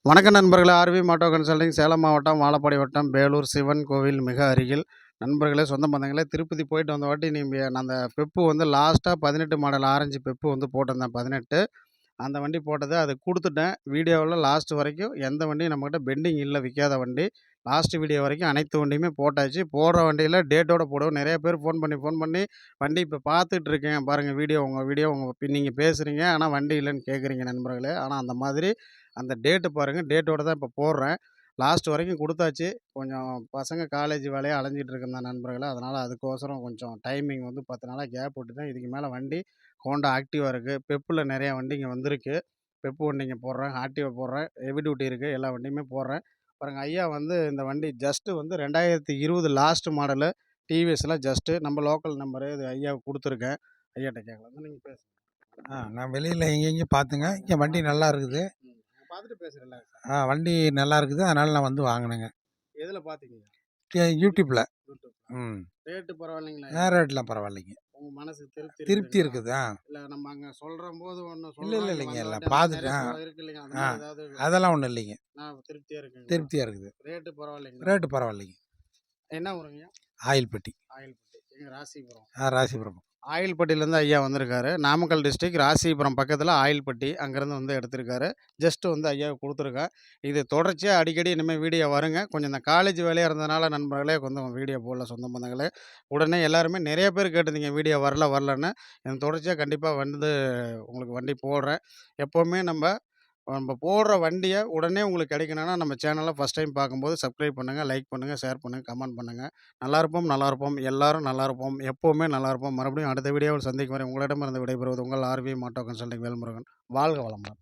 வணக்க நண்பர்களே! ஆர்வி மாட்டோ கன்சல்டிங் சேலம் மாவட்டம், வாழப்பாடி வட்டம், பேலூர் சிவன் கோவில் மிக அருகில். நண்பர்களே, சொந்த பந்தங்களே, திருப்பதி போயிட்டு வந்த வாட்டி நான் அந்த பெப்பு வந்து லாஸ்ட்டா 18 மாடல் ஆரஞ்சு பெப்பு வந்து போட்டிருந்தேன் 18. அந்த வண்டி போட்டது அது குடுத்துட்டேன். வீடியோவில் லாஸ்ட் வரைக்கும் எந்த வண்டியும் நம்மகிட்ட பெண்டிங் இல்ல, விக்காத வண்டி. லாஸ்ட் வீடியோ வரைக்கும் அனைத்து வண்டியுமே போட்டாச்சு. போடுற வண்டியில டேட்டோட போடுவோம். நெறைய பேர் ஃபோன் பண்ணி வண்டி இப்போ பார்த்துட்டு இருக்கேன் பாருங்க உங்க நீங்க பேசுறீங்க. ஆனா வண்டி இல்லன்னு கேட்குறீங்க நண்பர்களே. ஆனா அந்த மாதிரி அந்த டேட்டு பாருங்க. டேட்டோட தான் இப்போ போடுறேன். லாஸ்ட் வரைக்கும் குடுத்தாச்சு. கொஞ்சம் பசங்க காலேஜ் வேலையா அலைஞ்சிட்டு இருக்கேன் நண்பர்களே. அதனால அதுக்கோசரம் கொஞ்சம் டைமிங் வந்து 10 நாளா கேப் விட்டுட்டேன். இதுக்கு மேல வண்டி ஹோண்டா ஆக்டிவா இருக்கு. பெப்ல நெறைய வண்டிங்க வந்திருக்கு. பெப்பு வண்டிங்க போடுறேன், ஆக்டிவா போடுறேன், ஹெவி டியூட்டி இருக்கு. எல்லா வண்டியுமே போடுறேன். பாருங்க ஐயா வந்து இந்த வண்டி ஜஸ்ட்டு வந்து 2020 லாஸ்ட் மாடலு டிவிஎஸ்ல ஜஸ்ட்டு நம்ம லோக்கல் நம்பரு இது ஐயாவுக்கு குடுத்துருக்கேன். ஐயாட்ட கேட்கலாம். நீங்க பேசுங்க. நான் வெளியில் எங்கெங்கேயும் பார்த்துங்க. இங்கே வண்டி நல்லா இருக்குது. பார்த்துட்டு பேசுறேன்ல. வண்டி நல்லா இருக்குது. அதனால நான் வந்து வாங்கினேங்க. எதுல பார்த்தீங்க? யூடியூப்பில். யூடியூப்ல. ம். ரேட்டு பரவாயில்லைங்களா? ரேட்லாம் பரவாயில்லைங்க. உங்க மனசுக்கு திருப்தி திருப்தி இருக்குதுங்களா? இருக்குது. இல்ல நம்ம அங்க சொல்றம்போது ஒண்ணு இல்லை சொல்றோம். இல்லை இங்க இல்லைங்க. வந்த எல்லாம் வாட்டி அந்த மாரி பார்த்துட்டு நெறைய இருக்கு இல்லைங்க. அந்த ஆ மாரி ஏதாவது அதெல்லாம் ஒன்றும் இல்லைங்க. திருப்தியா இருக்குங்களா? திருப்தியாக இருக்குது. ரேட்டு பரவாயில்லைங்களா? ரேட்டு பரவாயில்லைங்க. என்ன ஊருங்கய்யா? ஆயில்பட்டி. ஆயில்பட்டி. எங்க ராசிபுரம். ராசிபுரம். ஆயில்பட்டியிலேருந்து ஐயா வந்திருக்காரு. நாமக்கல் டிஸ்ட்ரிக்ட் ராசிபுரம் பக்கத்துல ஆயில்பட்டி. அங்கேருந்து வந்து எடுத்திருக்காரு. ஜஸ்ட் வந்து ஐயாவுக்கு குடுத்துருக்கேன். இது தொடர்ச்சியா அடிக்கடி இனிமே வீடியோ வருங்க. கொஞ்சம் இந்த காலேஜ் வேலையா இருந்ததுனால நண்பர்களே கொஞ்சம் வீடியோ போடல சொந்த பந்தங்களே. உடனே எல்லாருமே நெறைய பேர் கேட்டிருந்தீங்க வீடியோ வரலன்னு. நான் தொடர்ச்சியா கண்டிப்பா வந்து உங்களுக்கு வண்டி போடுறேன். எப்பவுமே நம்ப நம்ப போடுற வண்டிய உடனே உங்களுக்கு கிடைக்கணும்னா, நம்ம சேனல ஃபர்ஸ்ட் டைம் பார்க்கும்போது சப்ஸ்கிரைப் பண்ணுங்க, லைக் பண்ணுங்க, ஷேர் பண்ணுங்க, கமெண்ட் பண்ணுங்க. நல்லாயிருப்போம். எல்லாரும் நல்லாயிருப்போம். எப்பவுமே நல்லாயிருப்போம். மறுபடியும் அடுத்த வீடியோவில் சந்திக்கும் வரை உங்களிடமிருந்து விடைபெறுவது உங்கள் ஆர்வி மாட்டோ கன்சல்டிங் வேல்முருகன். வாழ்க வளமுடன்.